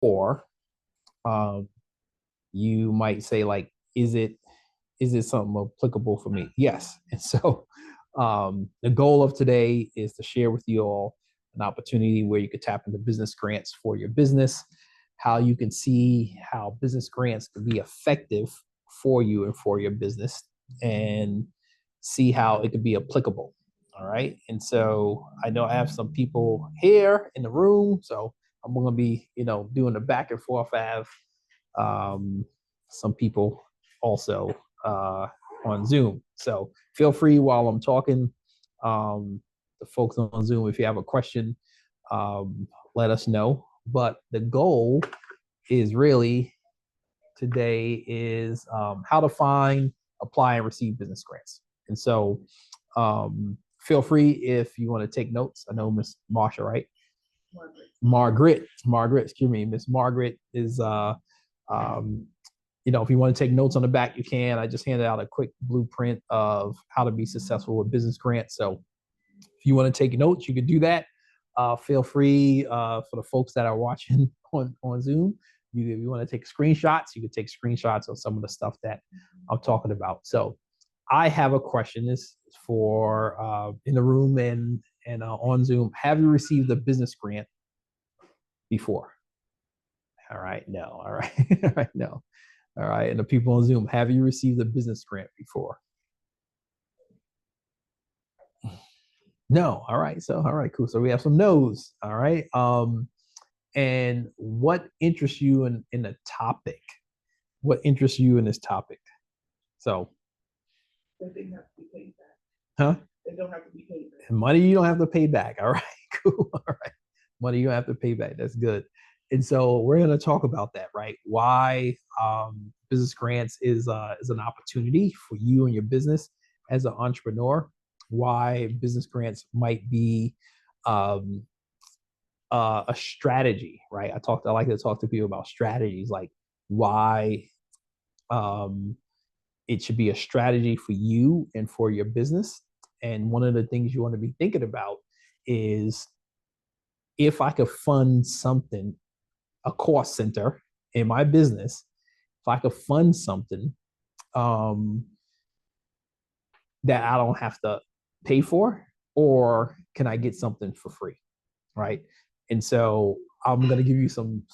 Or um, you might say like, is it something applicable for me? Yes. And so the goal of today is to share with you all an opportunity where you could tap into business grants for your business, how you can see how business grants can be effective for you and for your business, and see how it could be applicable. All right. And so I know I have some people here in the room. So I'm going to be, doing the back and forth. I have some people also on Zoom. So feel free while I'm talking, the folks on Zoom, if you have a question, let us know. But the goal is really today is how to find, apply, and receive business grants. And so feel free if you want to take notes. I know Miss Marsha, right? Margaret, excuse me. Miss Margaret is if you want to take notes on the back, you can. I just handed out a quick blueprint of how to be successful with business grants. So if you want to take notes, you can do that. Feel free for the folks that are watching on Zoom. If you want to take screenshots, you can take screenshots of some of the stuff that I'm talking about. So I have a question. This is for in the room and on Zoom. Have you received a business grant before? All right, no. All right, all right, no. All right, and the people on Zoom, have you received a business grant before? No. All right. So, all right, cool. So we have some no's. All right. And what interests you in the topic? What interests you in this topic? So, that they have to be paid back. huh? They don't have to be paid back. Money you don't have to pay back. All right, cool. All right. Money you don't have to pay back. That's good. And so we're going to talk about that, right? Why business grants is an opportunity for you and your business as an entrepreneur. Why business grants might be um, a strategy, right? I like to talk to people about strategies, like why um, it should be a strategy for you and for your business. And one of the things you want to be thinking about is, if I could fund something, a cost center in my business, if I could fund something um, that I don't have to pay for, or can I get something for free, right? And so I'm gonna give you I'm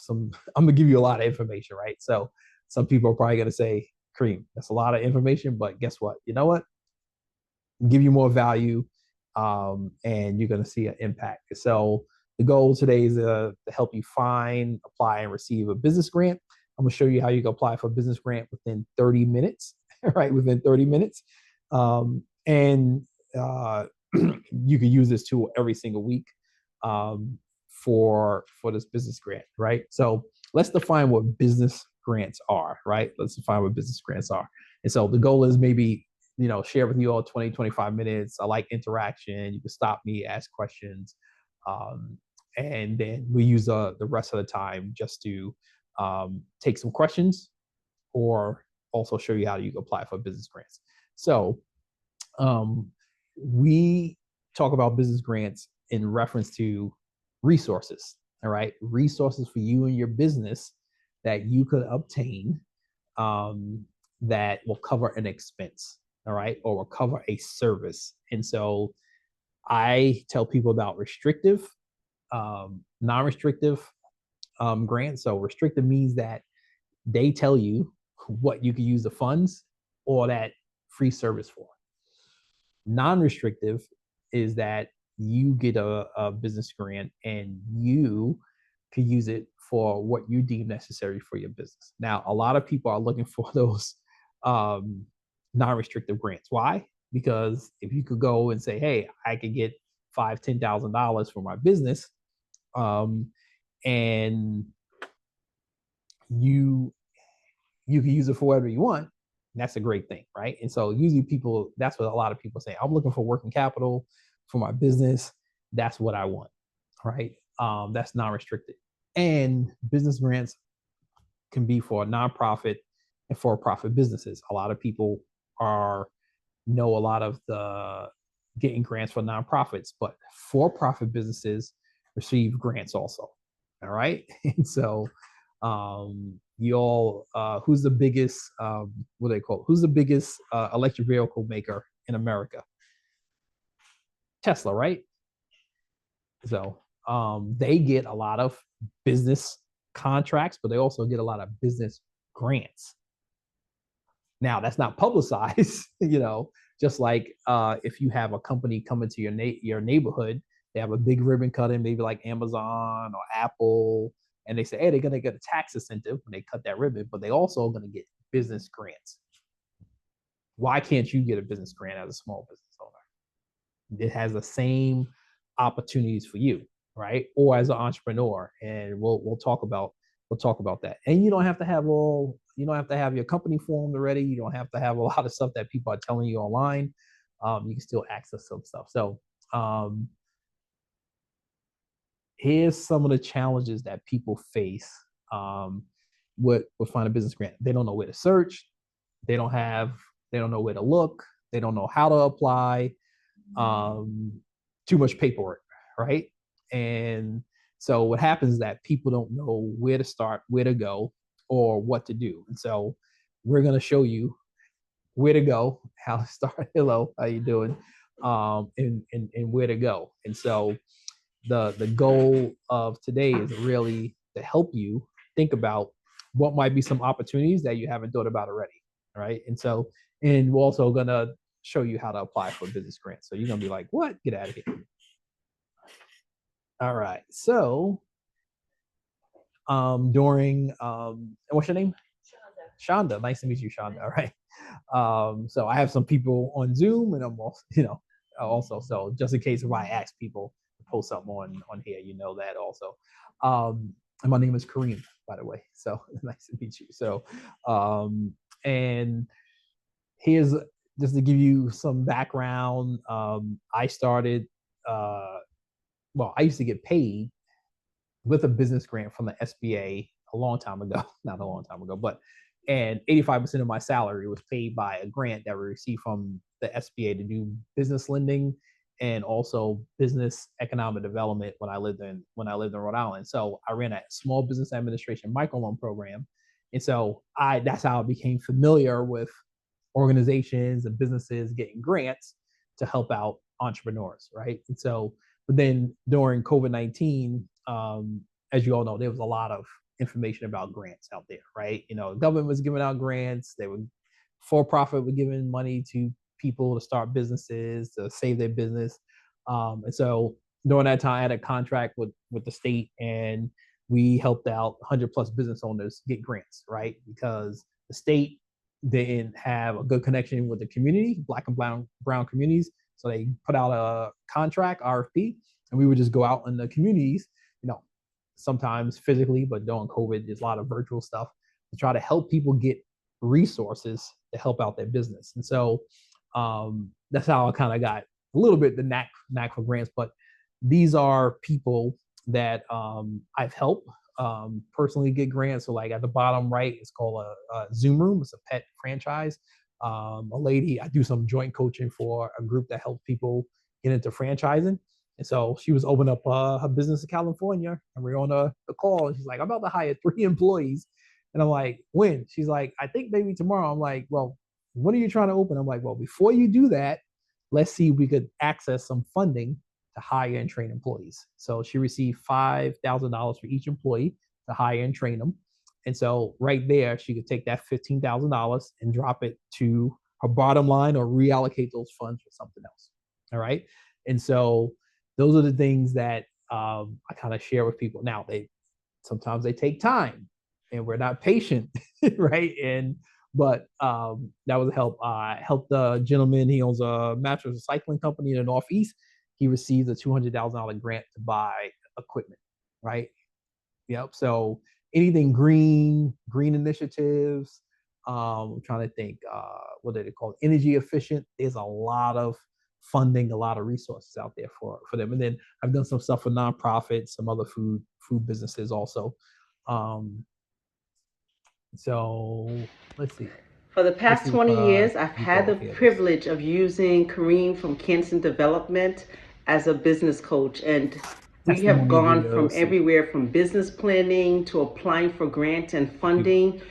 gonna give you a lot of information, right? So some people are probably gonna say, Karriem, that's a lot of information, but guess what? You know what? Give you more value, and you're gonna see an impact. So the goal today is to help you find, apply, and receive a business grant. I'm gonna show you how you can apply for a business grant within 30 minutes, right? Within 30 minutes. And you can use this tool every single week for this business grant, right? So let's define what business grants are, right? Let's define what business grants are. And so the goal is maybe, share with you all 20, 25 minutes. I like interaction. You can stop me, ask questions. And then we use the rest of the time just to take some questions, or also show you how you can apply for business grants. So we talk about business grants in reference to resources, all right? Resources for you and your business that you could obtain that will cover an expense, all right? Or will cover a service. And so I tell people about restrictive, non-restrictive grants. So restrictive means that they tell you what you can use the funds or that free service for. Non-restrictive is that you get a business grant and you can use it for what you deem necessary for your business. Now, a lot of people are looking for those non-restrictive grants. Why? Because if you could go and say, hey, I could get $5,000-$10,000 for my business, and you can use it for whatever you want, that's a great thing, right? And so usually people, that's what a lot of people say. I'm looking for working capital for my business. That's what I want, right? That's non-restricted. And business grants can be for nonprofit and for-profit businesses. A lot of people know a lot of the getting grants for nonprofits, but for-profit businesses receive grants also. All right. And so You all, who's the biggest, what do they call it? Who's the biggest electric vehicle maker in America? Tesla, right? So they get a lot of business contracts, but they also get a lot of business grants. Now that's not publicized, just like if you have a company coming to your neighborhood, they have a big ribbon cutting, maybe like Amazon or Apple, and they say, hey, they're gonna get a tax incentive when they cut that ribbon, but they also are gonna get business grants. Why can't you get a business grant as a small business owner? It has the same opportunities for you, right? Or as an entrepreneur, and we'll talk about that. And you don't have to have your company formed already. You don't have to have a lot of stuff that people are telling you online. You can still access some stuff. So um, here's some of the challenges that people face with finding a business grant. They don't know where to search. They don't have. They don't know where to look. They don't know how to apply. um, Too much paperwork, right? And so what happens is that people don't know where to start, where to go, or what to do. And so we're going to show you where to go, how to start. Hello, how you doing? And where to go. And so the goal of today is really to help you think about what might be some opportunities that you haven't thought about already, right? And we're also gonna show you how to apply for business grants. So you're gonna be like, what? Get out of here. All right. So during what's your name? Shonda. Nice to meet you, Shonda. All right. So I have some people on Zoom, and I'm also, also, so just in case if I ask people to post something on here, that also. And my name is Karriem, by the way. So nice to meet you. So and here's just to give you some background. I started. Well, I used to get paid with a business grant from the SBA a long time ago, not a long time ago, but and 85% of my salary was paid by a grant that we received from the SBA to do business lending and also business economic development when I lived in Rhode Island. So I ran a small business administration microloan program. And so that's how I became familiar with organizations and businesses getting grants to help out entrepreneurs, right? And so, but then during COVID-19, as you all know, there was a lot of information about grants out there, right? The government was giving out grants. They were for profit, were giving money to people to start businesses, to save their business. And so during that time, I had a contract with the state, and we helped out 100 plus business owners get grants, right? Because the state didn't have a good connection with the community, Black and brown communities. So they put out a contract, RFP, and we would just go out in the communities, sometimes physically, but during COVID, there's a lot of virtual stuff to try to help people get resources to help out their business. And so that's how I kind of got a little bit the knack for grants. But these are people that I've helped personally get grants. So like at the bottom right, it's called a Zoom Room. It's a pet franchise. A lady, I do some joint coaching for a group that helps people get into franchising. And so she was opening up her business in California, and we are on a call. And she's like, I'm about to hire 3 employees. And I'm like, when? She's like, I think maybe tomorrow. I'm like, well, what are you trying to open? I'm like, well, before you do that, let's see if we could access some funding to hire and train employees. So she received $5,000 for each employee to hire and train them. And so right there, she could take that $15,000 and drop it to her bottom line or reallocate those funds for something else. All right. And so those are the things that I kind of share with people. Now, sometimes they take time, and we're not patient, right? But that was a help. I helped a gentleman. He owns a mattress recycling company in the Northeast. He received a $200,000 grant to buy equipment, right? Yep. So anything green initiatives. I'm trying to think, what are they called? Energy efficient. There's a lot of funding, a lot of resources out there for them. And then I've done some stuff for nonprofits, some other food businesses also. So let's see. For the Let's past see if 20 years, I've you can had all the hear this. privilege of using Karriem from Kanston Development as a business coach. And We have testimony gone from videos. everywhere from business planning to applying for grants and funding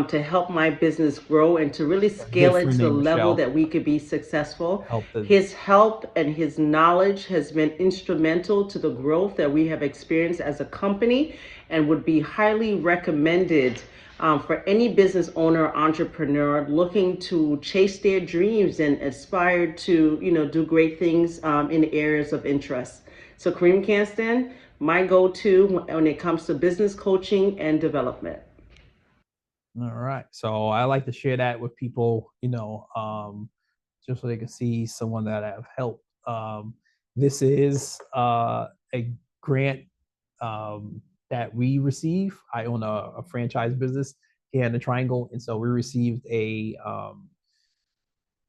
to help my business grow and to really A good scale it friend to the named level Michelle that we could be successful. helped the His help and his knowledge has been instrumental to the growth that we have experienced as a company and would be highly recommended for any business owner, entrepreneur looking to chase their dreams and aspire to, do great things in the areas of interest. So Karriem Kanston, my go-to when it comes to business coaching and development. All right. So I like to share that with people, just so they can see someone that I've helped. This is a grant that we receive. I own a franchise business here in the Triangle, and so we received a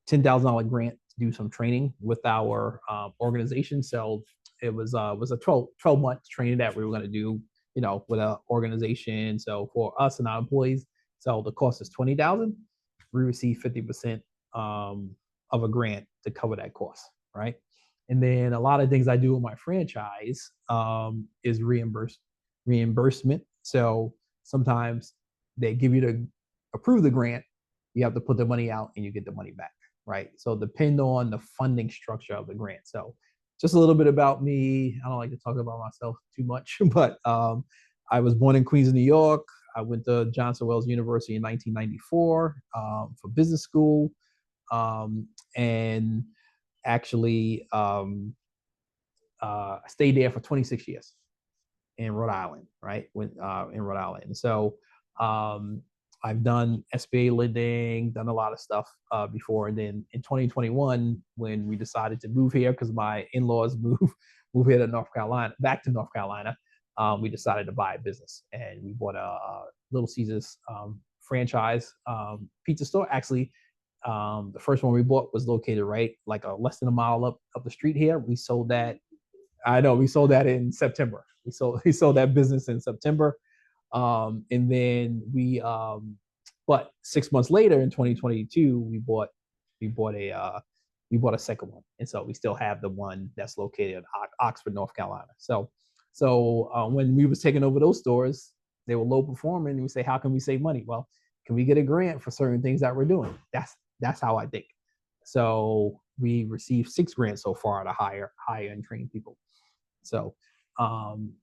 $10,000 grant to do some training with our organization. So it was a 12 month training that we were going to do, with an organization. So for us and our employees, so the cost is 20,000. We receive 50% of a grant to cover that cost, right? And then a lot of things I do with my franchise is reimbursement. So sometimes they give you to approve the grant, you have to put the money out and you get the money back, right? So depend on the funding structure of the grant. So just a little bit about me. I don't like to talk about myself too much, but I was born in Queens, New York. I went to Johnson Wales University in 1994 for business school, and actually stayed there for 26 years in Rhode Island, right? In Rhode Island. And so I've done SBA lending, done a lot of stuff before. And then in 2021, when we decided to move here, because my in-laws move here to back to North Carolina, we decided to buy a business, and we bought a Little Caesars franchise pizza store. Actually, the first one we bought was located right like less than a mile up the street here. We sold that. I know we sold that in September. We sold that business in September, and then but 6 months later in 2022, we bought a second one, and so we still have the one that's located in Oxford, North Carolina. So when we was taking over those stores, they were low performing, and we say, how can we save money? Well, can we get a grant for certain things that we're doing? That's how I think. So we received 6 grants so far to hire and train people. So, and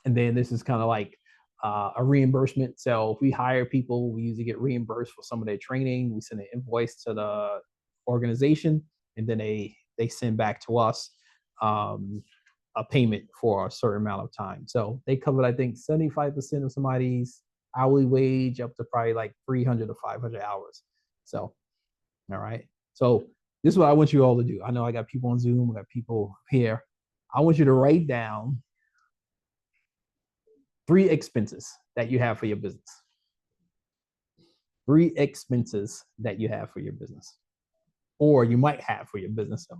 then this is kind of like a reimbursement. So if we hire people, we usually get reimbursed for some of their training. We send an invoice to the organization, and then they send back to us a payment for a certain amount of time. So they covered, I think, 75% of somebody's hourly wage up to probably like 300 to 500 hours. So, all right. So this is what I want you all to do. I know I got people on Zoom, I got people here. I want you to write down 3 expenses that you have for your business. 3 expenses that you have for your business, or you might have for your business. So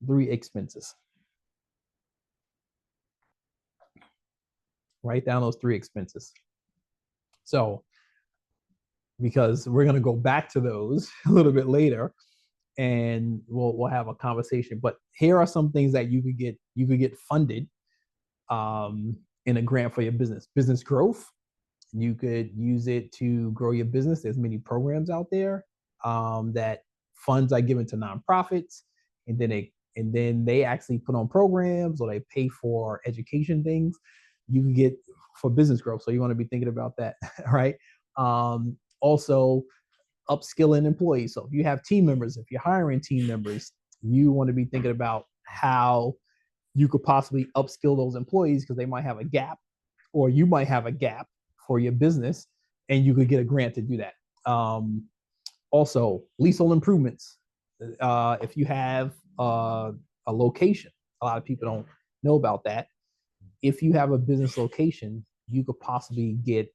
3 expenses. Write down those 3 expenses. So, because we're going to go back to those a little bit later, and we'll have a conversation. But here are some things that you could get funded in a grant for your business. Business growth. You could use it to grow your business. There's many programs out there that funds are given to nonprofits, and then they actually put on programs, or they pay for education things. You can get for business growth. So you want to be thinking about that, right? Also, upskilling employees. So if you have team members, if you're hiring team members, you want to be thinking about how you could possibly upskill those employees, because they might have a gap, or you might have a gap for your business, and you could get a grant to do that. Also, leasehold improvements. If you have a location, a lot of people don't know about that. If you have a business location, you could possibly get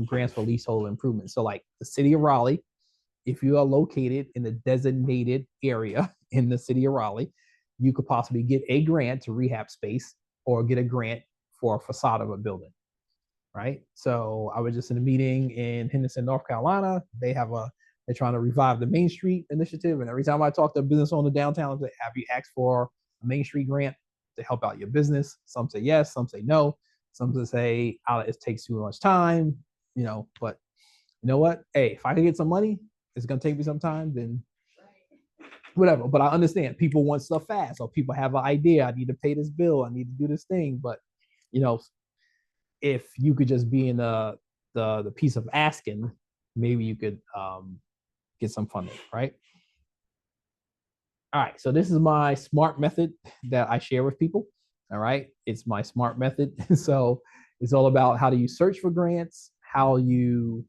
grants for leasehold improvements. So like the city of Raleigh, if you are located in the designated area in the city of Raleigh, you could possibly get a grant to rehab space, or get a grant for a facade of a building, right? So I was just in a meeting in Henderson, North Carolina. They're trying to revive the Main Street initiative. And every time I talk to a business owner downtown, I say, have you asked for a Main Street grant to help out your business. Some say yes, some say no. Some say it takes too much time, but you know what? Hey, if I can get some money, it's gonna take me some time, then whatever. But I understand people want stuff fast, or people have an idea. I need to pay this bill. I need to do this thing. But if you could just be in the piece of asking, maybe you could get some funding, right? All right. So this is my SMART method that I share with people. All right. It's my SMART method. So it's all about how do you search for grants, how you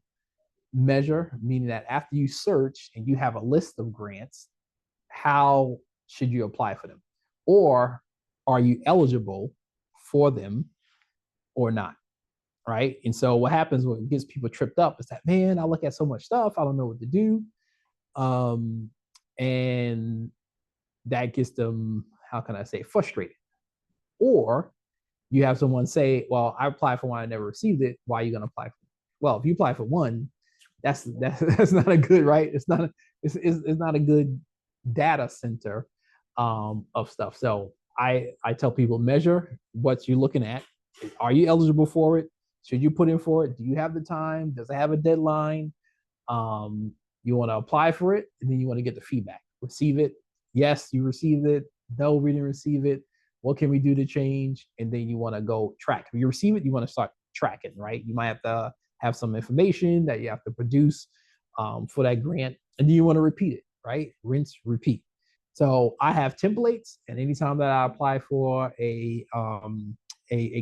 measure, meaning that after you search and you have a list of grants, how should you apply for them? Or are you eligible for them or not? Right. And so what happens when it gets people tripped up is that, man, I look at so much stuff, I don't know what to do. And that gets them, how can I say, frustrated. Or you have someone say, well, I applied for one, I never received it. Why are you going to apply for it? Well, if you apply for one, that's not a good, right? It's not a good data center of stuff. So I tell people, measure what you're looking at. Are you eligible for it? Should you put in for it? Do you have the time? Does it have a deadline? You want to apply for it, and then you want to get the feedback. Receive it. Yes, you received it. No, we didn't receive it. What can we do to change? And then you want to go track. If you receive it, you want to start tracking, right? You might have to have some information that you have to produce for that grant, and then you want to repeat it, right? Rinse, repeat. So I have templates, and anytime that I apply for a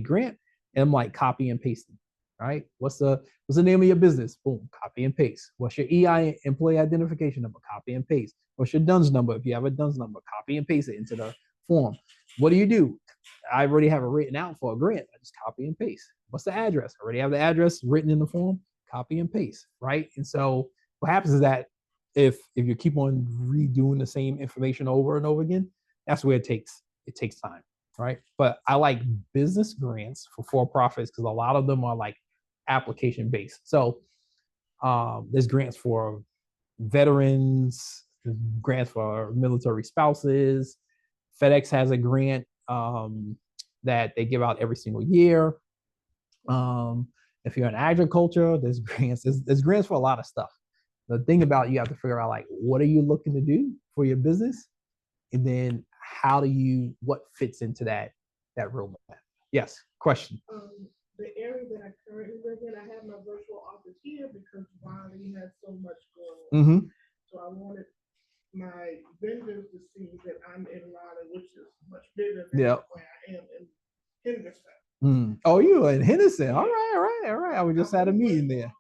grant, I'm like copy and pasting, right? What's the name of your business? Boom, copy and paste. What's your EI, employee identification number? Copy and paste. What's your DUNS number? If you have a DUNS number, copy and paste it into the form. What do? I already have it written out for a grant. I just copy and paste. What's the address? I already have the address written in the form. Copy and paste, right? And so what happens is that if you keep on redoing the same information over and over again, that's where it takes time, right? But I like business grants for profits because a lot of them are like application based. So there's grants for veterans, there's grants for military spouses. FedEx has a grant that they give out every single year. If you're in agriculture, there's grants. There's grants for a lot of stuff. The thing about you have to figure out like what are you looking to do for your business, and then what fits into that roadmap. Yes, question. The area that I currently live in, I have my virtual office here because Raleigh has so much going on. So I wanted my vendors to see that I'm in Raleigh, which is much bigger than where I am in Henderson. Oh, you in Henderson? All right. I just had a meeting there.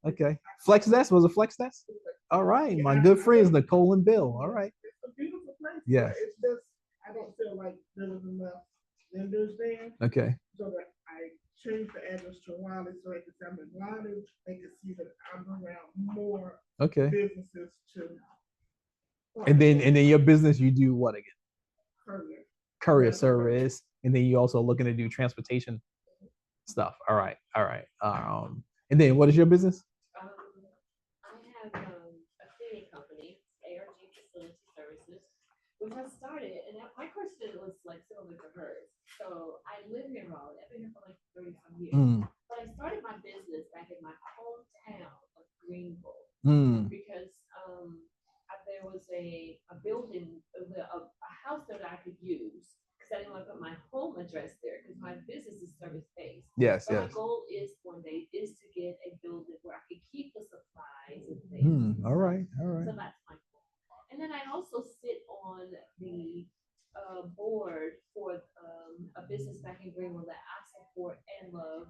Okay. Flex Desk was a Flex Desk. All right, my good friends Nicole and Bill. All right. It's a beautiful place. Yeah. It's just I don't feel like there was enough vendors there. Okay. So that I changed the address to Raleigh so they could see I'm in Raleigh. They could see that I'm around more businesses too. And then your business, you do what again? Courier service, and then you also looking to do transportation stuff. All right. And then what is your business? I have a cleaning company, ARG Facility Services, which I started, and my question was like similar to hers. So I live here in Raleigh. I've been here for like 30 some years. But I started my business back in my hometown of Greenville because there was a building, a house that I could use because I didn't want to put my home address there because my business is service based. Yes. My goal is one day is to get a building where I could keep the supplies and things. All right. So that's my goal. And then I also sit on the board for a business back in Greenville that I support and love.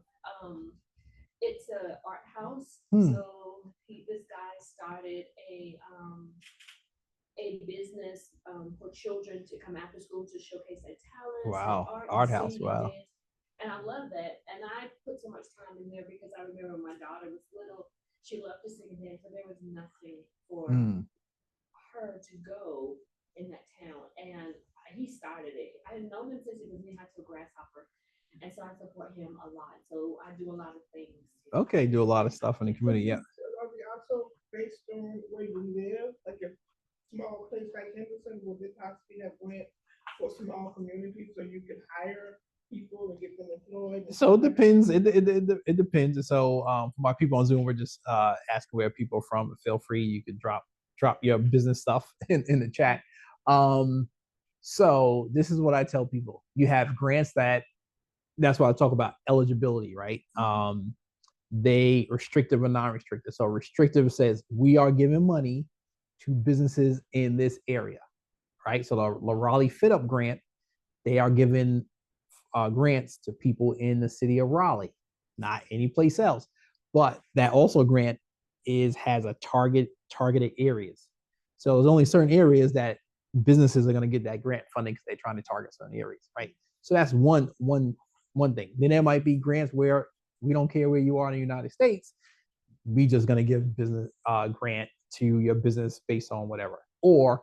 It's an art house. So this guy started a business for children to come after school to showcase their talents. Wow, art house. Wow. And I love that. And I put so much time in there because I remember my daughter was little. She loved to sing and dance, but there was nothing for her to go in that town. And he started it. I had known him since he was in high school grasshopper. And so I support him a lot. So I do a lot of things. Okay, do a lot of stuff in the community. Yeah. Are we also based on where you live? Like a small place like Henderson, will they possibly have grant for a small community, so you can hire people and get them employed? So it depends. It depends. And so for my people on Zoom, we're just asking where people are from. Feel free. You can drop your business stuff in the chat. So this is what I tell people. You have grants that's why I talk about eligibility, right? They restrictive or non-restrictive. So restrictive says we are giving money to businesses in this area, right? So the Raleigh Fit Up grant, they are giving grants to people in the city of Raleigh, not any place else. But that also grant has a targeted areas. So there's only certain areas that businesses are going to get that grant funding because they're trying to target certain areas, right? So that's one thing. Then there might be grants where we don't care where you are in the United States. We just going to give business grant to your business based on whatever. Or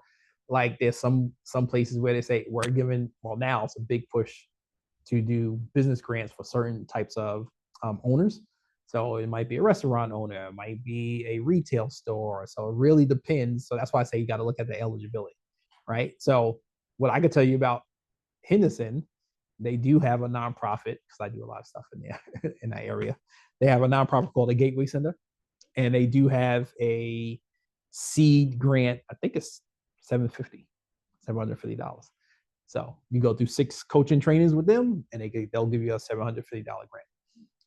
like there's some places where they say we're giving, well, now it's a big push to do business grants for certain types of owners. So it might be a restaurant owner, it might be a retail store. So it really depends. So that's why I say you got to look at the eligibility, right? So what I could tell you about Henderson, they do have a nonprofit because I do a lot of stuff in there in that area. They have a nonprofit called the Gateway Center, and they do have a seed grant. I think it's $750. So you go through 6 coaching trainings with them, and they'll give you a $750 grant,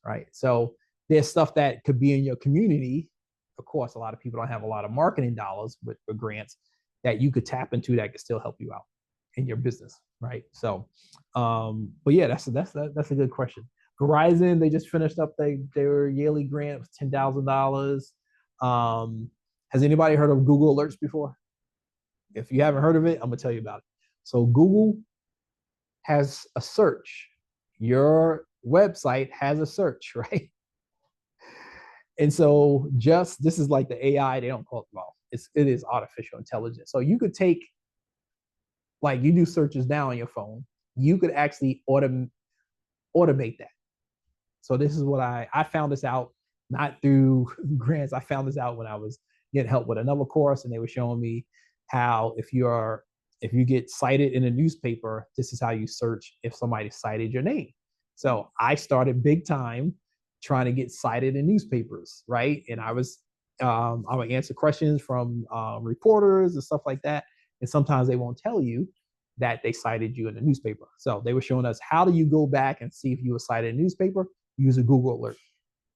right? So there's stuff that could be in your community. Of course, a lot of people don't have a lot of marketing dollars with grants that you could tap into that could still help you out in your business, right? So, but yeah, that's a good question. Verizon, they just finished up their yearly grant of $10,000. Has anybody heard of Google Alerts before? If you haven't heard of it, I'm gonna tell you about it. So Google has a search. Your website has a search, right? And so this is like the AI, they don't call it, well, it is artificial intelligence. So you could take, like you do searches now on your phone, you could actually automate that. So this is what I found this out, not through grants. I found this out when I was getting help with another course, and they were showing me how if you get cited in a newspaper, this is how you search if somebody cited your name. So I started big time trying to get cited in newspapers, right? And I would answer questions from reporters and stuff like that. And sometimes they won't tell you that they cited you in the newspaper. So they were showing us, how do you go back and see if you were cited in a newspaper? Use a Google alert.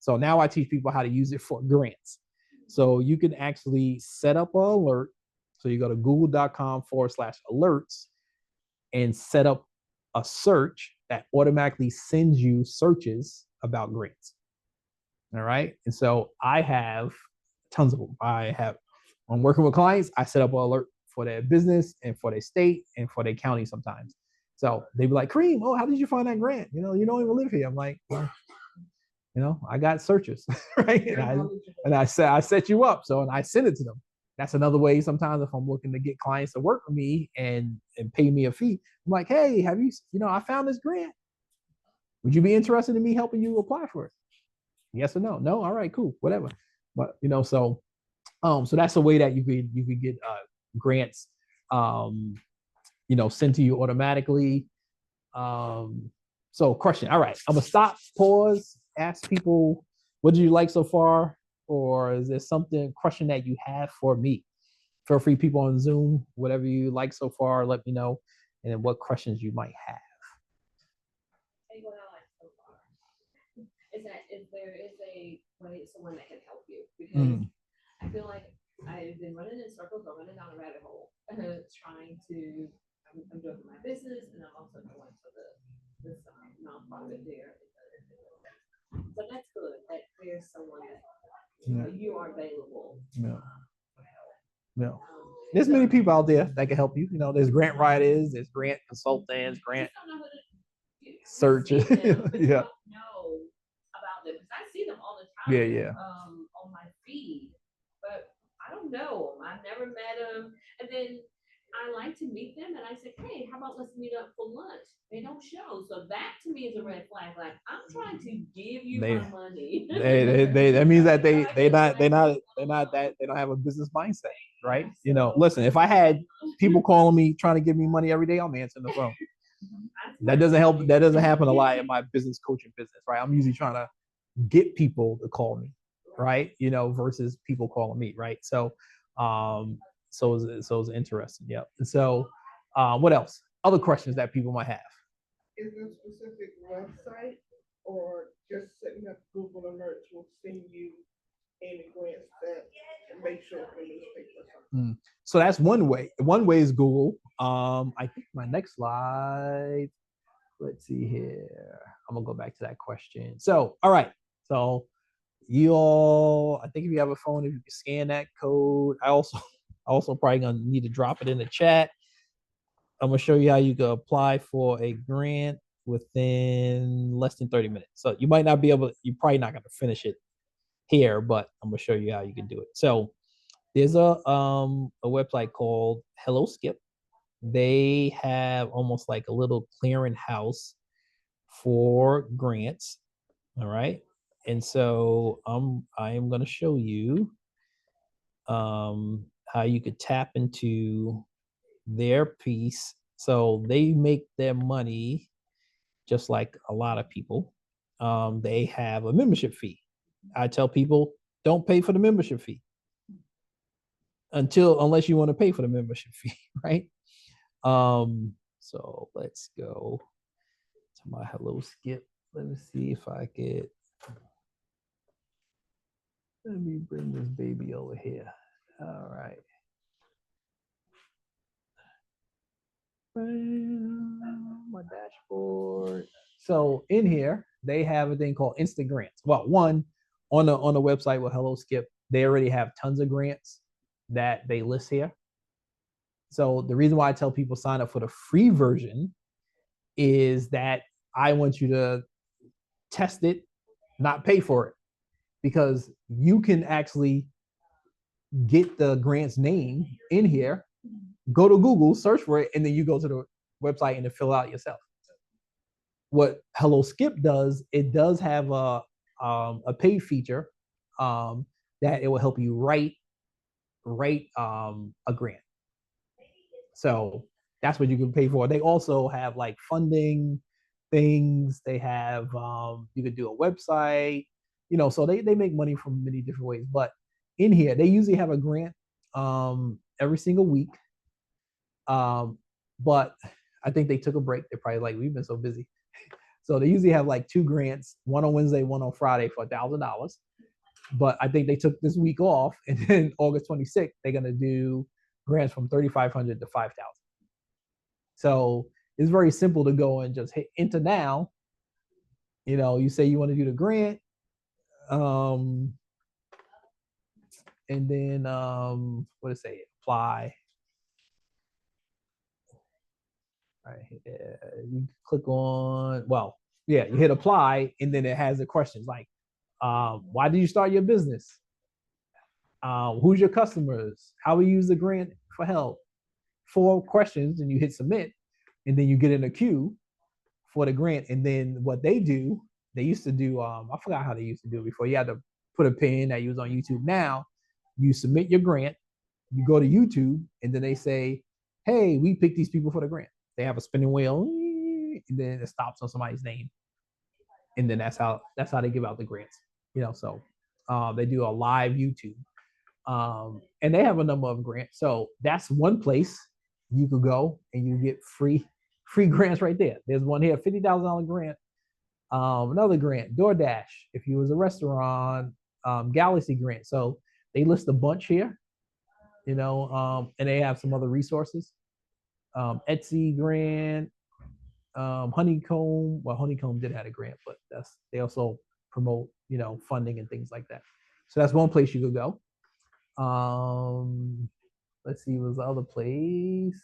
So now I teach people how to use it for grants. So you can actually set up an alert. So you go to google.com/alerts and set up a search that automatically sends you searches about grants. All right. And so I have tons of them. I'm working with clients, I set up an alert for their business and for their state and for their county sometimes. So they'd be like, Karriem, oh, how did you find that grant? You don't even live here. I'm like, well, I got searches, right? And I set you up. So, and I send it to them. That's another way. Sometimes if I'm looking to get clients to work with me and pay me a fee, I'm like, hey, have you, I found this grant. Would you be interested in me helping you apply for it? Yes or no? No. All right, cool, whatever. But so that's a way that you could get grants, sent to you automatically. So question. All right, I'm gonna stop, pause, ask people, what do you like so far? Or is there question that you have for me? Feel free, people on Zoom, whatever you like so far, let me know. And then what questions you might have. Tell you what I like so far is that if there is a way, someone that can help you, because I feel like I've been running in circles or running down a rabbit hole, trying to. I'm doing my business, and I'm also doing for this nonprofit there. So that's good that there's someone that you are available. Yeah. There's many people out there that can help you. There's grant writers, there's grant consultants, grant searchers. Yeah. Know about them because I see them all the time. Yeah. On my feed, but I don't know them. I've never met them. And then I like to meet them and I said, hey, how about let's meet up for lunch? They don't show. So that to me is a red flag. Like, I'm trying to give you They my money. that means that So I feel like, they're not that they don't have a business mindset, right? You know, listen, if I had people calling me trying to give me money every day, I'm answering the phone. That doesn't help. That doesn't happen a lot in my business coaching business, right? I'm usually trying to get people to call me, right? You know, versus people calling me, right? So, so it's interesting. Yep. And so, what else? Other questions that people might have. Is there a specific website or just setting up Google alerts will send you any grants that make sure in the newspaper? So that's one way. One way is Google. I think my next slide. Let's see here. I'm gonna go back to that question. So, all right. So you all, I think if you have a phone, if you can scan that code, I also probably gonna need to drop it in the chat. I'm gonna show you how you can apply for a grant within less than 30 minutes. So you might not be able, you're probably not gonna finish it here, but I'm gonna show you how you can do it. So there's a website called Hello Skip. They have almost like a little clearinghouse for grants. All right. And so I am going to show you how you could tap into their piece. So they make their money just like a lot of people. They have a membership fee. I tell people don't pay for the membership fee unless you want to pay for the membership fee, right? So let's go to my Hello Skip. Let me see if I could. Let me bring this baby over here. All right. My dashboard. So in here, they have a thing called instant grants. Well, one on the website with Hello Skip, they already have tons of grants that they list here. So the reason why I tell people sign up for the free version is that I want you to test it, not pay for it, because you can actually get the grant's name in here, go to Google, search for it, and then you go to the website and then fill out yourself. What Hello Skip does, it does have a paid feature that it will help you write a grant. So that's what you can pay for. They also have like funding things. They have you could do a website, you know, so they make money from many different ways. But in here, they usually have a grant every single week. But I think they took a break. They're probably like, we've been so busy. So they usually have like two grants, one on Wednesday, one on Friday for $1,000. But I think they took this week off, and then August 26th, they're gonna do grants from 3,500 to 5,000. So it's very simple to go and just hit enter now. You know, you say you want to do the grant, and then what to say, apply. All right, you click on, well, yeah, you hit apply, and then it has the questions like, why did you start your business? Who's your customers? How will you use the grant for help? 4 questions, and you hit submit, and then you get in a queue for the grant. And then what they do, they used to do, I forgot how they used to do it before. You had to put a pin that you was on YouTube. Now you submit your grant, you go to YouTube, and then they say, hey, we picked these people for the grant. They have a spinning wheel, and then it stops on somebody's name. And then that's how they give out the grants. You know, so they do a live YouTube. And they have a number of grants. So that's one place you could go and you get free grants right there. There's one here, $50,000 grant. Another grant, DoorDash, if you was a restaurant, Galaxy grant. So they list a bunch here, you know, and they have some other resources. Etsy grant, Honeycomb. Well, Honeycomb did have a grant, but they also promote, you know, funding and things like that. So that's one place you could go. Let's see, was the other place.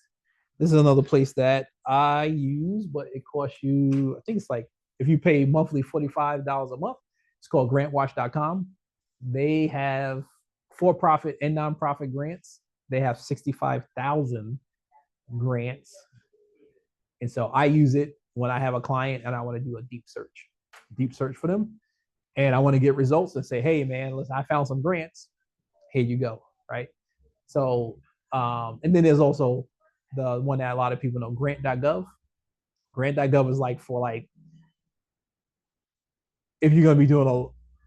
This is another place that I use, but it costs you, I think it's like, if you pay monthly $45 a month, it's called grantwatch.com. They have for-profit and nonprofit grants. They have 65,000 grants. And so I use it when I have a client and I want to do a deep search for them. And I want to get results and say, hey, man, listen, I found some grants. Here you go. Right. So, and then there's also the one that a lot of people know, grant.gov. Grant.gov is like for like, if you're going to be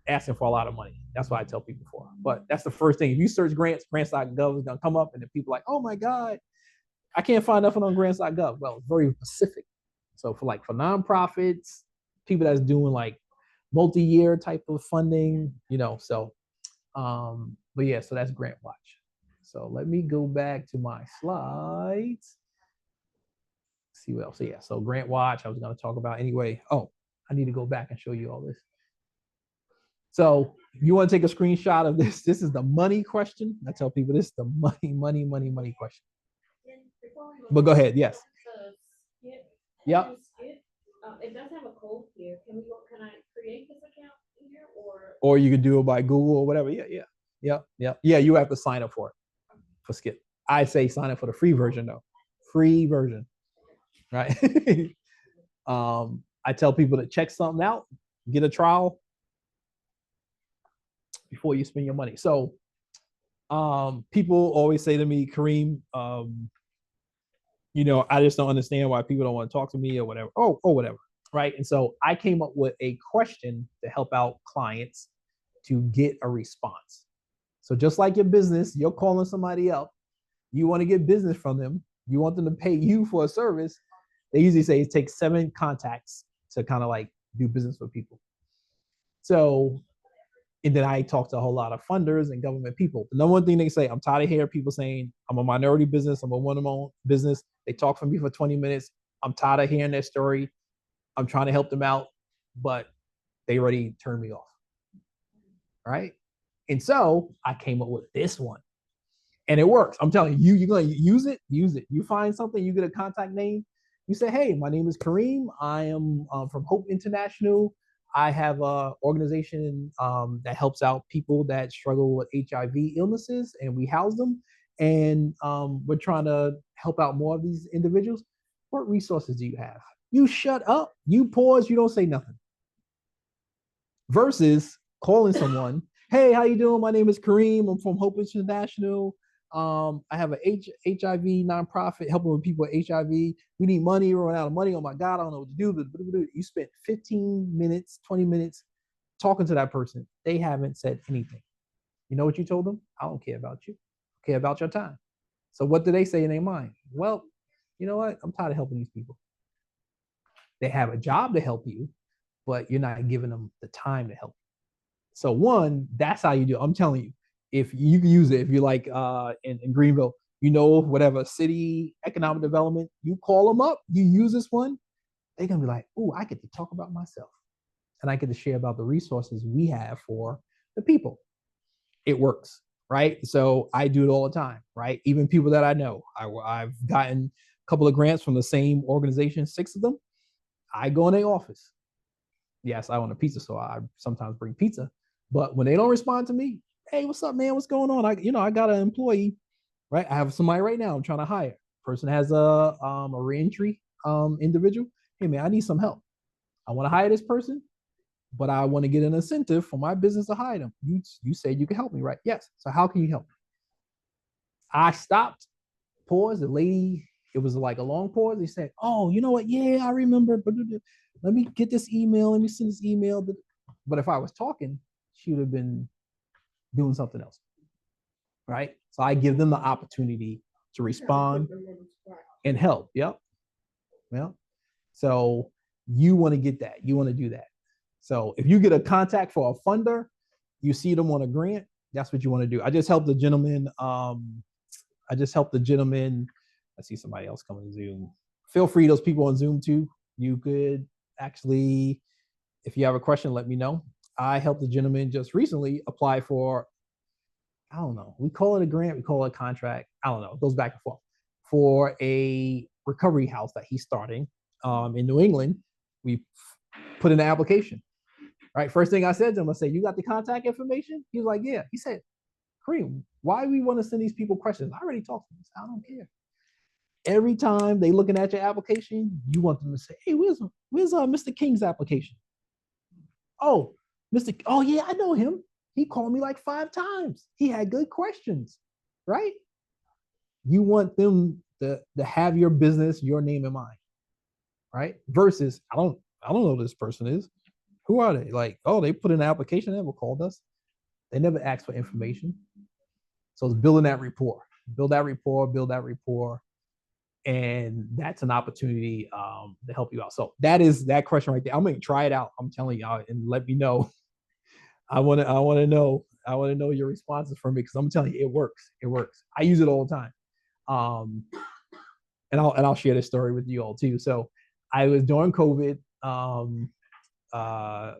asking for a lot of money. That's what I tell people for. But that's the first thing. If you search grants.gov is going to come up, and then people are like, oh my God, I can't find nothing on grants.gov. Well, it's very specific. So for nonprofits, people that's doing like multi-year type of funding, so but yeah, so that's Grant Watch. So let me go back to my slides. See what else. So yeah, so Grant Watch I was going to talk about anyway. Oh, I need to go back and show you all this. So you want to take a screenshot of this. This is the money question. I tell people this is the money question. But go ahead. Yes. Yep. It does have a code here. Can I create this account here or you could do it by Google or whatever. Yeah. You have to sign up for it for Skip. I say sign up for the free version though. Free version. Right. I tell people to check something out, get a trial before you spend your money. So people always say to me, Karriem, I just don't understand why people don't want to talk to me or whatever. Or whatever. Right. And so I came up with a question to help out clients to get a response. So just like your business, you're calling somebody up, you want to get business from them, you want them to pay you for a service. They usually say it takes 7 contacts to kind of like do business with people. So, and then I talk to a whole lot of funders and government people. The number one thing they say, I'm tired of hearing people saying, I'm a minority business, I'm a one-on-one business. They talk for me for 20 minutes. I'm tired of hearing their story. I'm trying to help them out, but they already turned me off. Right? And so I came up with this one. And it works. I'm telling you, you're going to use it. You find something, you get a contact name. You say, hey, my name is Karriem. I am from Hope International. I have an organization that helps out people that struggle with HIV illnesses, and we house them. And we're trying to help out more of these individuals. What resources do you have? You shut up. You pause. You don't say nothing. Versus calling someone, hey, how you doing? My name is Karriem. I'm from Hope International. I have an HIV nonprofit helping with people with HIV. We need money. We're running out of money. Oh my God, I don't know what to do. You spent 15 minutes, 20 minutes talking to that person. They haven't said anything. You know what you told them? I don't care about you. I care about your time. So what do they say in their mind? Well, you know what? I'm tired of helping these people. They have a job to help you, but you're not giving them the time to help. So one, that's how you do it. I'm telling you, if you can use it, if you're like in Greenville, whatever city economic development, you call them up, you use this one, they're gonna be like, oh, I get to talk about myself, and I get to share about the resources we have for the people. It works, right? So I do it all the time, right? Even people that I know, I've gotten a couple of grants from the same organization, 6 of them. I go in their office. Yes, I own a pizza, so I sometimes bring pizza. But when they don't respond to me, hey, what's up, man? What's going on? I got an employee, right? I have somebody right now I'm trying to hire. Person has a reentry individual. Hey, man, I need some help. I want to hire this person, but I want to get an incentive for my business to hire them. You said you can help me, right? Yes. So how can you help me? I stopped, paused. The lady, it was like a long pause. They said, oh, you know what? Yeah, I remember. But let me get this email. Let me send this email. But if I was talking, she would have been doing something else. Right? So I give them the opportunity to respond and help. Yep. So you want to get that. You want to do that. So if you get a contact for a funder, you see them on a grant, that's what you want to do. I just helped the gentleman. I see somebody else coming to Zoom. Feel free, those people on Zoom too. You could actually, if you have a question, let me know. I helped the gentleman just recently apply for, I don't know, we call it a grant, we call it a contract. I don't know, it goes back and forth, for a recovery house that he's starting in New England. We put in an application, right? First thing I said to him, I said, you got the contact information? He was like, yeah. He said, Karriem, why do we want to send these people questions? I already talked to them. I don't care. Every time they looking at your application, you want them to say, "Hey, where's Mr. King's application?" Oh, Oh yeah, I know him. He called me like 5 times. He had good questions, right? You want them to have your business, your name in mind, right? Versus I don't know who this person is. Who are they? Like, oh, they put in an application, they never called us. They never asked for information. So it's building that rapport, build that rapport, and that's an opportunity to help you out. So that is that question right there. I'm gonna try it out. I'm telling y'all, and let me know. I want to know your responses from me because I'm telling you, it works. It works. I use it all the time. Um, and I'll share this story with you all too. So I was during COVID. Uh,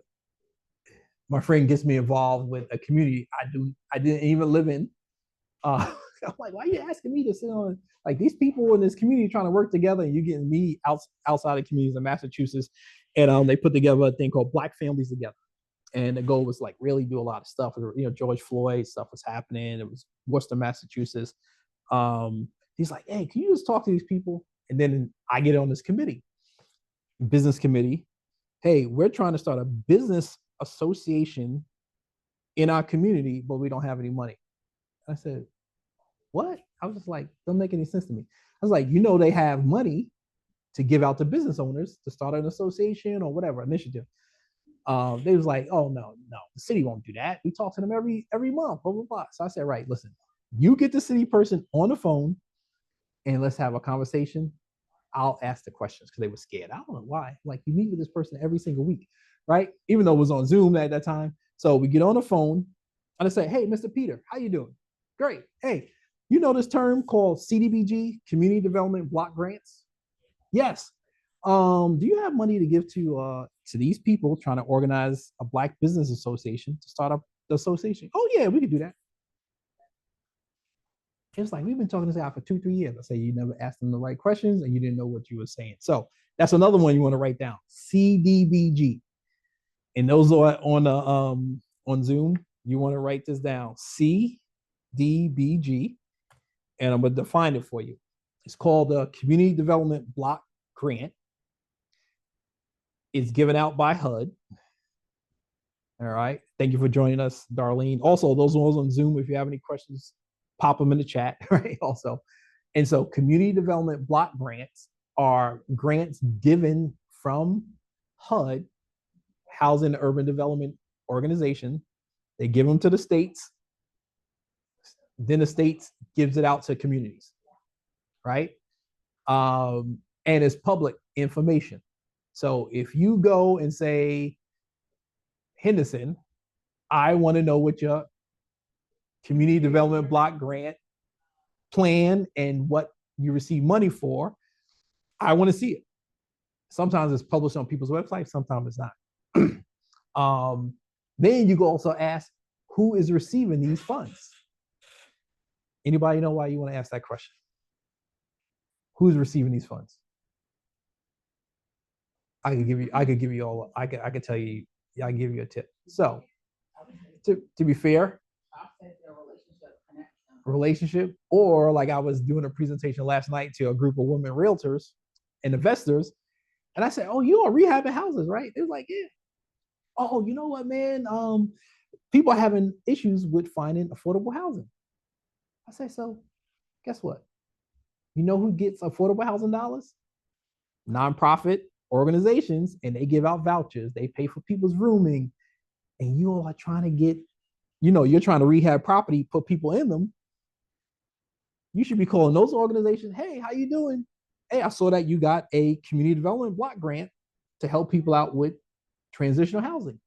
my friend gets me involved with a community I didn't even live in. I'm like, why are you asking me to sit on like these people in this community trying to work together, and you getting me outside of communities in Massachusetts, and they put together a thing called Black Families Together, and the goal was like really do a lot of stuff. George Floyd stuff was happening. It was Worcester, Massachusetts. He's like, hey, can you just talk to these people? And then I get on this business committee. Hey, we're trying to start a business association in our community, but we don't have any money. I said, what? I was just like, don't make any sense to me. I was like, they have money to give out to business owners to start an association or whatever initiative. They was like, oh no, the city won't do that. We talk to them every month, blah blah blah. So I said, right, listen, you get the city person on the phone, and let's have a conversation. I'll ask the questions because they were scared. I don't know why. Like you meet with this person every single week, right? Even though it was on Zoom at that time. So we get on the phone, and I say, hey, Mr. Peter, how you doing? Great. Hey, you know this term called CDBG, Community Development Block Grants? Yes. Do you have money to give to these people trying to organize a Black business association to start up the association? Oh yeah, we could do that. It was like we've been talking to this guy for 2-3 years. I say you never asked them the right questions and you didn't know what you were saying. So that's another one you want to write down. CDBG. And those are on Zoom. You want to write this down. CDBG. And I'm gonna define it for you. It's called the Community Development Block Grant. It's given out by HUD. All right. Thank you for joining us, Darlene. Also, those ones on Zoom, if you have any questions, pop them in the chat, right? Also. And so community development block grants are grants given from HUD, Housing and Urban Development Organization. They give them to the states. Then the states gives it out to communities, right? And it's public information. So if you go and say, Henderson, I want to know what your community development block grant plan and what you receive money for, I want to see it. Sometimes it's published on people's websites, sometimes it's not. Then you can also ask, who is receiving these funds? Anybody know why you want to ask that question? Who's receiving these funds? I could give you all, I could tell you, I can give you a tip. So to be fair, relationship, or like I was doing a presentation last night to a group of women realtors and investors, and I said, oh, you are rehabbing houses, right? They was like, yeah. Oh, you know what, man? People are having issues with finding affordable housing. I say, so guess what? You know who gets affordable housing dollars? Nonprofit organizations, and they give out vouchers. They pay for people's rooming, and you all are trying to get, you're trying to rehab property, put people in them. You should be calling those organizations. Hey, how you doing? Hey, I saw that you got a community development block grant to help people out with transitional housing,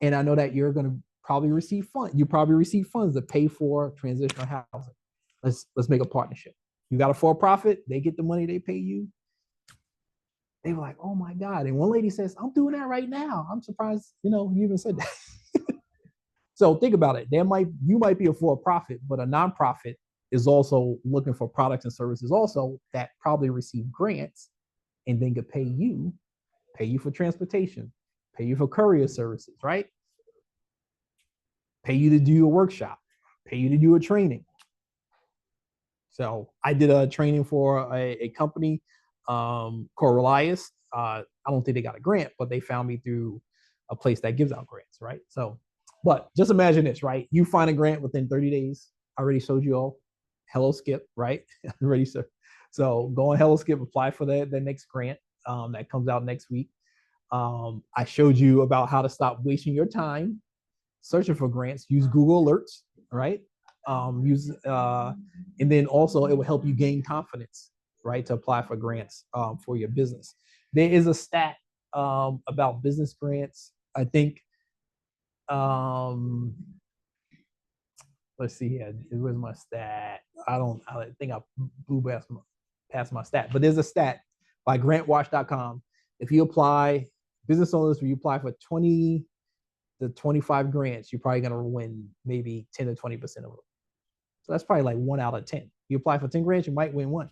and I know that you're going to probably receive funds. You probably receive funds to pay for transitional housing. Let's make a partnership. You got a for-profit. They get the money. They pay you. They were like, oh my God. And one lady says, I'm doing that right now. I'm surprised, you even said that. So think about it. You might be a for-profit, but a nonprofit is also looking for products and services also that probably receive grants and then could pay you for transportation, pay you for courier services, right? Pay you to do a workshop, pay you to do a training. So I did a training for a company called Raleigh. I don't think they got a grant, but they found me through a place that gives out grants, right? So, but just imagine this, right? You find a grant within 30 days. I already showed you all. Hello Skip, right? Ready, sir. So go on Hello Skip, apply for the next grant that comes out next week. I showed you about how to stop wasting your time searching for grants. Use Google Alerts, right? And then also it will help you gain confidence, right, to apply for grants for your business. There is a stat about business grants. I think let's see here. Where's my stat? I think I blew past my stat, but there's a stat by grantwatch.com. If you apply, business owners, if you apply for 20 to 25 grants, you're probably going to win maybe 10 to 20% of them. So that's probably like 1 out of 10. You apply for 10 grants, you might win one,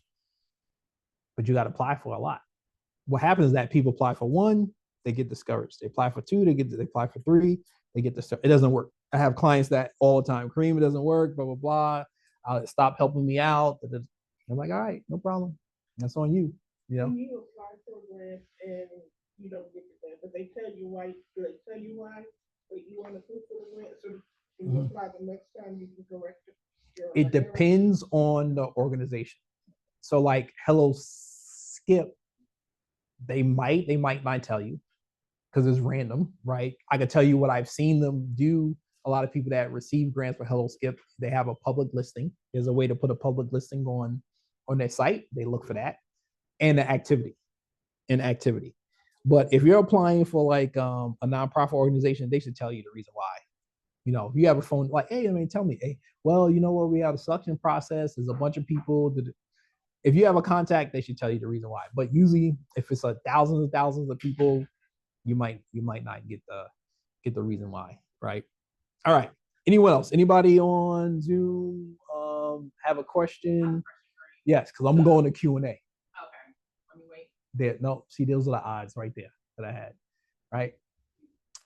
but you got to apply for a lot. What happens is that people apply for one, they get discouraged. They apply for two, they apply for three, they get discouraged. It doesn't work. I have clients that all the time, Karriem, it doesn't work, blah, blah, blah. Stop helping me out. I'm like, all right, no problem. That's on you. You know? When you apply for a grant and you don't get the grant, but they tell you why, do they tell you why that you want to pay for the grant? So when you apply the next time, you can correct it. It depends on the organization. So like Hello Skip, they might not tell you because it's random, right? I can tell you what I've seen them do. A lot of people that receive grants for Hello Skip, they have a public listing. There's a way to put a public listing on their site. They look for that and the activity. But if you're applying for like a nonprofit organization, they should tell you the reason why. You know, if you have a phone, like, hey, I mean, tell me, hey, well, you know what, we have a selection process. There's a bunch of people. If you have a contact, they should tell you the reason why. But usually, if it's thousands and thousands of people, you might not get the reason why, right? All right. Anyone else? Anybody on Zoom have a question? Yes, because I'm going to Q&A. Okay. Let me wait. There, no, see, those are the odds right there that I had, right?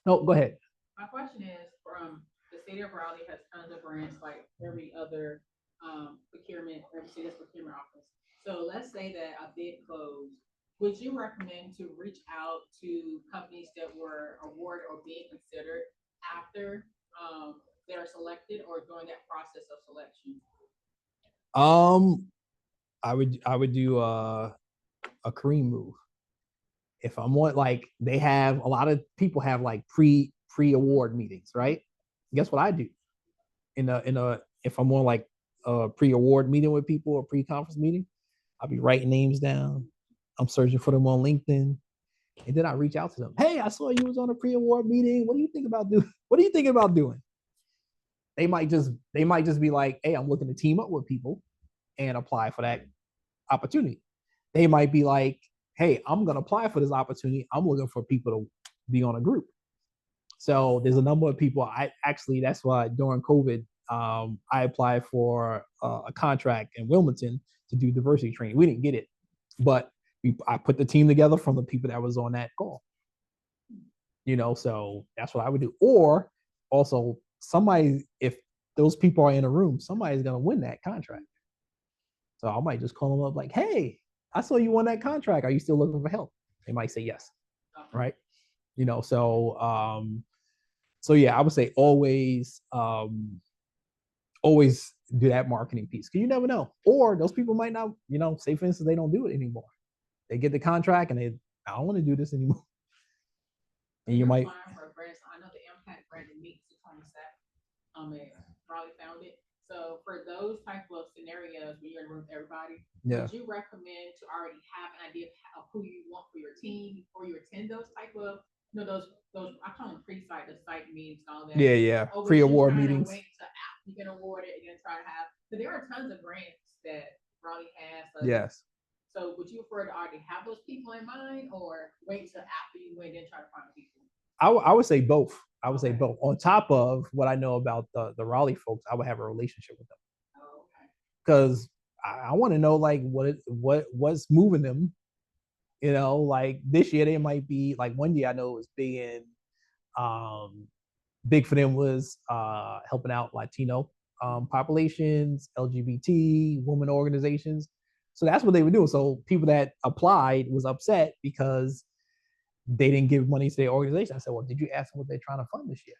No, go ahead. My question is, from the city of Raleigh has tons of grants like every other every city's procurement office. So let's say that a bid closed. Would you recommend to reach out to companies that were awarded or being considered after they're selected or during that process of selection? I would do a Karriem move. If I'm on, like, they have a lot of people have like pre-award meetings, right? Guess what I do? If I'm on like a pre-award meeting with people or pre-conference meeting, I'll be writing names down. I'm searching for them on LinkedIn. And then I reach out to them. Hey, I saw you was on a pre-award meeting. What do you think about doing? What are you thinking about doing? They might just be like, hey, I'm looking to team up with people and apply for that opportunity. They might be like, hey, I'm gonna apply for this opportunity. I'm looking for people to be on a group. So there's a number of people. That's why during COVID, I applied for a contract in Wilmington to do diversity training. We didn't get it, but I put the team together from the people that was on that call. You know, so that's what I would do. Or also somebody, if those people are in a room, somebody's gonna win that contract. So I might just call them up like, hey, I saw you won that contract. Are you still looking for help? They might say yes. Right. You know, so yeah, I would say always do that marketing piece, because you never know. Or those people might not, you know, say for instance, they don't do it anymore. They get the contract and I don't want to do this anymore. And you might. I know the impact grant meets the 27th. Raleigh found it. So for those type of scenarios when you're in a room with everybody, would you recommend to already have an idea of who you want for your team before you attend those type of, you know, those I call them pre-site, the site meetings and all that? Yeah. Pre-award meetings. Wait to after you get awarded and then try to have. So there are tons of grants that Raleigh has. Yes. So would you prefer to already have those people in mind, or wait till after you win, then try to find people? I would say both. I would say both. On top of what I know about the Raleigh folks, I would have a relationship with them. Oh, okay. Because I want to know like what's moving them. You know, like this year they might be like, one year I know it was big for them was helping out Latino populations, LGBT, women organizations. So that's what they were doing. So people that applied was upset because they didn't give money to their organization. I said, well, did you ask them what they're trying to fund this year?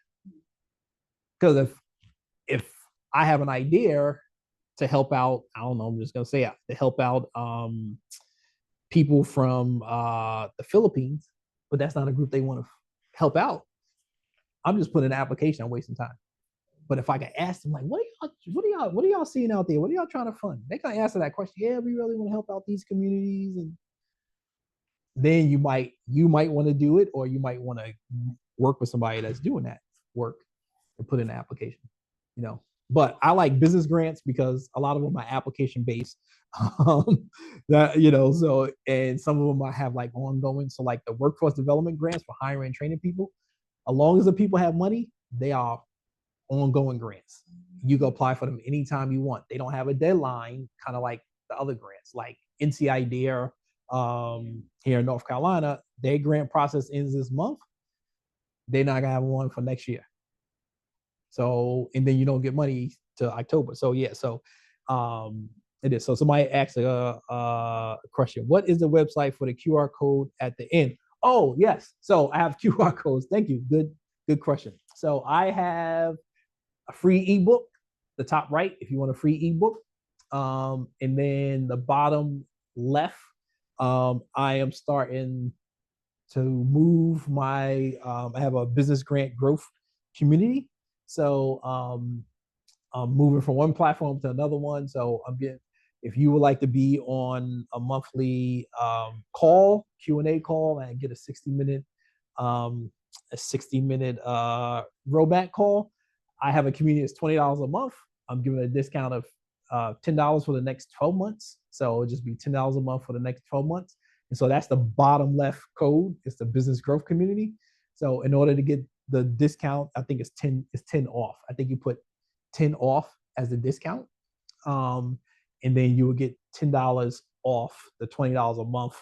Because if I have an idea to help out, I don't know, I'm just gonna say it, to help out people from the Philippines, but that's not a group they want to help out. I'm just putting an application, I'm wasting time. But if I can ask them, like, what are y'all seeing out there? What are y'all trying to fund? They can answer that question. Yeah, we really want to help out these communities, and then you might want to do it, or you might want to work with somebody that's doing that work and put in an application, you know. But I like business grants because a lot of them are application based. That, you know, so, and some of them I have like ongoing. So like the workforce development grants for hiring and training people, as long as the people have money, they are ongoing grants. You can apply for them anytime you want. They don't have a deadline, kind of like the other grants, like NCI DARE here in North Carolina. Their grant process ends this month. They're not gonna have one for next year. So, and then you don't get money to October. So yeah, so it is. So somebody asked a question. What is the website for the QR code at the end? Oh, yes. So I have QR codes. Thank you. Good question. So I have a free ebook, the top right, if you want a free ebook. And then the bottom left, I am starting to move my, I have a business grant growth community. So I'm moving from one platform to another one. So I'm getting, if you would like to be on a monthly call, Q&A call, and get a 60-minute rollback call, I have a community that's $20 a month. I'm giving a discount of $10 for the next 12 months. So it'll just be $10 a month for the next 12 months. And so that's the bottom left code. It's the business growth community. So in order to get the discount, I think it's 10 off. I think you put 10 off as the discount. And then you will get $10 off the $20 a month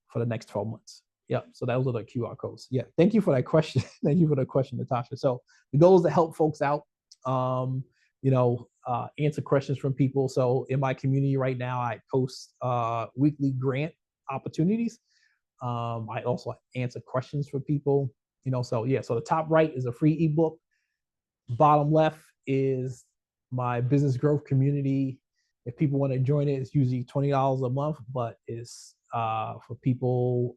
for the next 12 months. Yeah, so those are the QR codes. Yeah, thank you for that question. Thank you for the question, Natasha. So the goal is to help folks out, answer questions from people. So in my community right now, I post weekly grant opportunities. I also answer questions for people, so yeah, so the top right is a free ebook. Bottom left is my business growth community. If people want to join it, it's usually $20 a month, but it's for people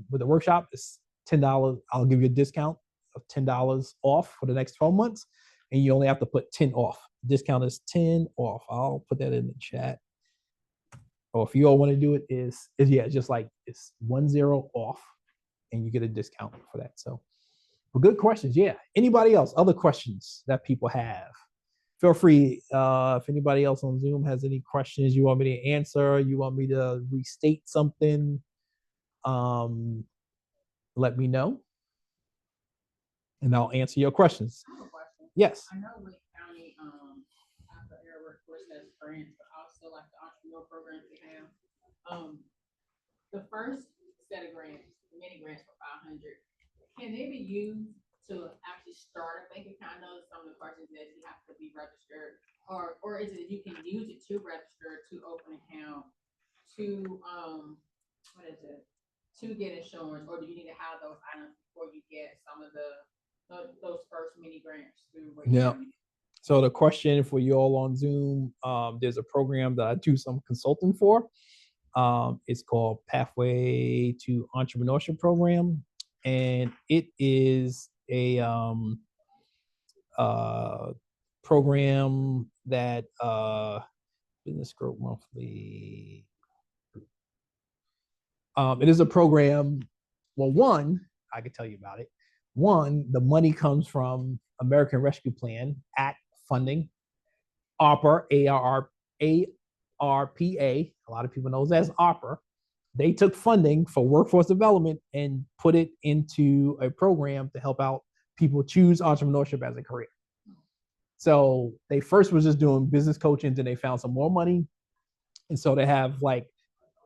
with the workshop, it's $10. I'll give you a discount of $10 off for the next 12 months, and you only have to put 10 off. Discount is 10 off. I'll put that in the chat. Or if you all want to do it, is just like it's 10 off, and you get a discount for that. So, well, good questions. Yeah. Anybody else? Other questions that people have? Feel free. If anybody else on Zoom has any questions you want me to answer, you want me to restate something, let me know, and I'll answer your questions. I have a question. Yes. I know Lake County, after Air Workforce has grants, but also like the entrepreneur programs they have. The first set of grants, the mini grants for 500, can they be used to actually start a bank account? I know some of the questions that you have to be registered, or is it you can use it to register, to open an account, to to get insurance, or do you need to have those items before you get some of those first mini grants through Wake County? So the question for you all on Zoom, there's a program that I do some consulting for. It's called Pathway to Entrepreneurship Program, and it is a program that Business Growth Monthly. It is a program. Well, one, I can tell you about it. One, the money comes from American Rescue Plan Act funding, ARPA, ARPA. A lot of people know that as ARPA. They took funding for workforce development and put it into a program to help out people choose entrepreneurship as a career. So they first was just doing business coaching, then they found some more money. And so they have like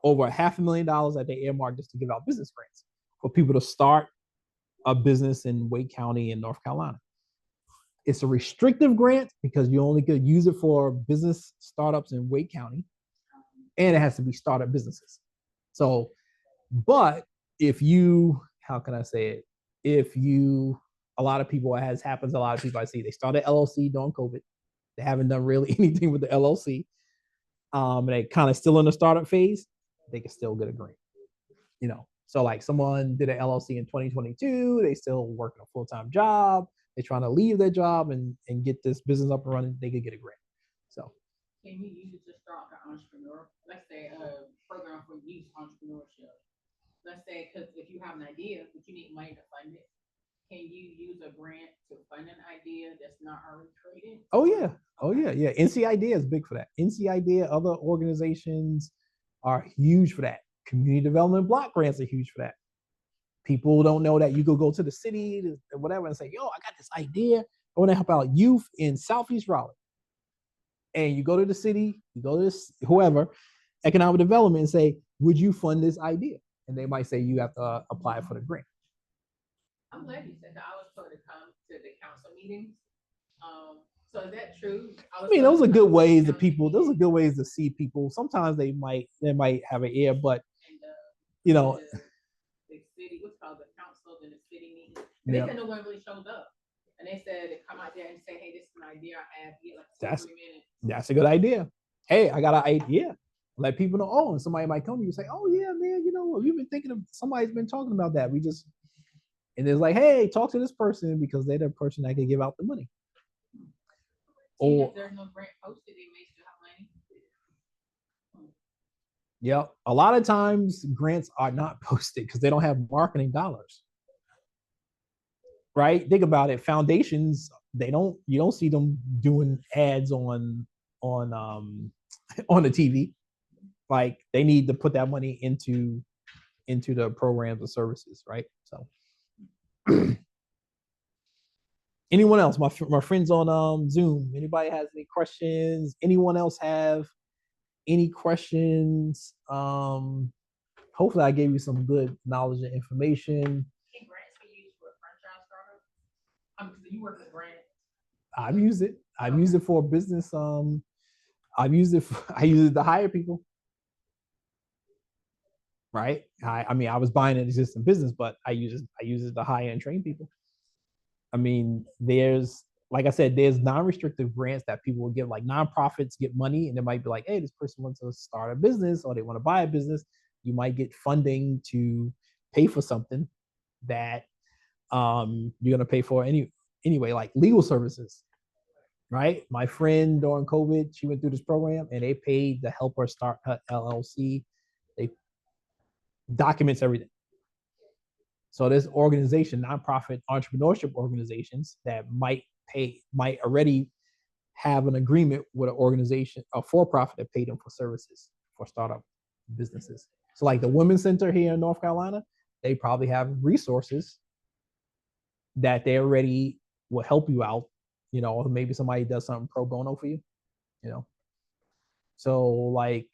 over $500,000 that they earmarked just to give out business grants for people to start a business in Wake County in North Carolina. It's a restrictive grant because you only could use it for business startups in Wake County, and it has to be startup businesses. So, but if you, how can I say it? If you, a lot of people, as happens, a lot of people I see, they started LLC during COVID. They haven't done really anything with the LLC. They kind of still in the startup phase. They can still get a grant. So like someone did an LLC in 2022, they still working a full-time job. They're trying to leave their job and get this business up and running. They could get a grant. So can you use it to start an entrepreneur? Let's say a program for youth entrepreneurship. Let's say, because if you have an idea, but you need money to fund it, can you use a grant to fund an idea that's not already created? Oh yeah. Oh yeah. Yeah. NC Idea is big for that. NC Idea, other organizations are huge for that. Community development block grants are huge for that. People don't know that you could go to the city or whatever and say, yo, I got this idea. I want to help out youth in Southeast Raleigh. And you go to the city, you go to this, whoever, economic development, and say, would you fund this idea? And they might say you have to apply for the grant. I'm glad you said that. I was told to come to the council meetings. So is that true? I mean, those are good ways to people. Those are good ways to see people. Sometimes they might have an ear, but you know, the city, what's called the council and the city meeting. And they said no one really showed up. And they said to come out there and say, hey, this is an idea I have. Get like 2 or 3 minutes. That's a good idea. Hey, I got an idea. Let people know. Oh, and somebody might come to you and say, oh yeah, man, we've been thinking of, somebody's been talking about that. And it's like, hey, talk to this person because they're the person that can give out the money. Or if there's no grant posted, they may still have money. Yeah, a lot of times grants are not posted because they don't have marketing dollars. Right? Think about it. Foundations, you don't see them doing ads on the TV. Like they need to put that money into the programs and services, right? So anyone else? My friends on Zoom. Anybody has any questions? Anyone else have any questions? Hopefully I gave you some good knowledge and information. Can grants be used for a franchise startup? You work with grants. I've used it. I've used it for business. I use it to hire people. Right? I mean, I was buying an existing business, but I use it to hire and train people. I mean, like I said, there's non-restrictive grants that people will give, like nonprofits get money, and they might be like, hey, this person wants to start a business or they want to buy a business. You might get funding to pay for something that you're gonna pay for anyway, like legal services. Right? My friend during COVID, she went through this program and they paid to help her start her LLC. They documents everything. So there's organization, nonprofit entrepreneurship organizations that might already have an agreement with an organization, a for-profit that paid them for services for startup businesses. So like the Women's Center here in North Carolina, they probably have resources that they already will help you out, or maybe somebody does something pro bono for you, So like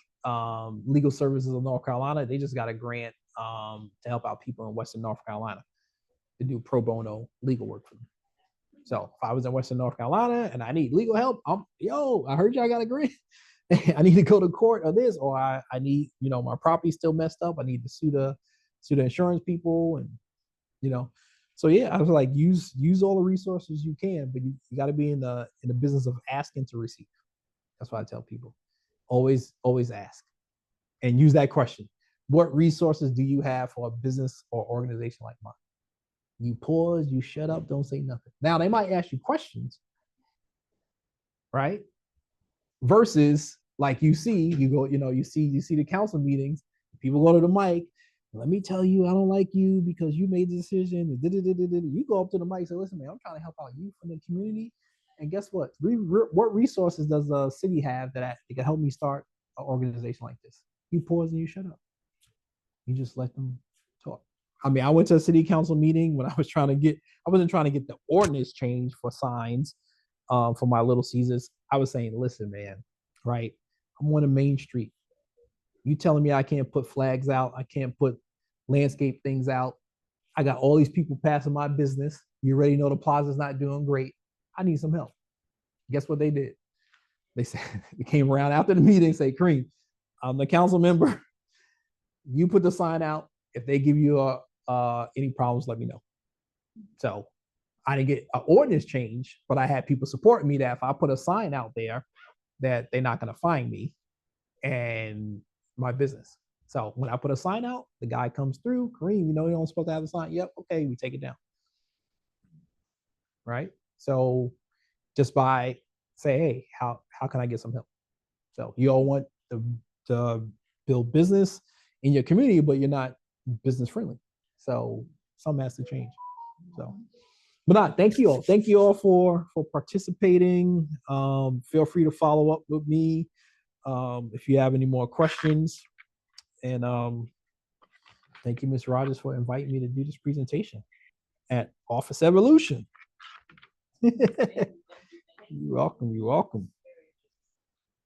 legal services of North Carolina, they just got a grant to help out people in Western North Carolina to do pro bono legal work for them. So if I was in Western North Carolina and I need legal help, I heard y'all got a grant. I need to go to court or this, or I need, my property's still messed up. I need to sue the insurance people, and so yeah, I was like, use all the resources you can, but you got to be in the business of asking to receive. That's what I tell people. Always ask, and use that question. What resources do you have for a business or organization like mine? You pause, you shut up, don't say nothing. Now they might ask you questions, right? Versus like you see the council meetings, people go to the mic. Let me tell you, I don't like you because you made the decision. You go up to the mic and say, listen, man, I'm trying to help out you from the community. And guess what? What resources does the city have that it can help me start an organization like this? You pause and you shut up. You just let them talk. I mean, I went to a city council meeting when I wasn't trying to get the ordinance changed for signs for my Little Caesars. I was saying, listen, man, right? I'm on a main street. You telling me I can't put flags out? I can't put landscape things out? I got all these people passing my business. You already know the plaza's not doing great. I need some help. Guess what they did? They said, they came around after the meeting and say, Karriem, I'm the council member. You put the sign out. If they give you any problems, let me know. So I didn't get an ordinance change, but I had people supporting me that if I put a sign out there, that they're not going to find me and my business. So when I put a sign out, the guy comes through, Karriem, you know, you don't supposed to have a sign. Yep. Okay. We take it down. Right. So just by say, hey, how can I get some help? So you all want to build business in your community, but you're not business friendly. So something has to change. So, but not, thank you all. Thank you all for participating. Feel free to follow up with me if you have any more questions. And thank you, Ms. Rogers, for inviting me to do this presentation at Office Evolution. You're welcome. You're welcome.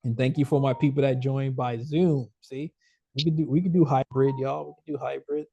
And thank you for my people that joined by Zoom. See, we could do hybrid, y'all. We could do hybrid.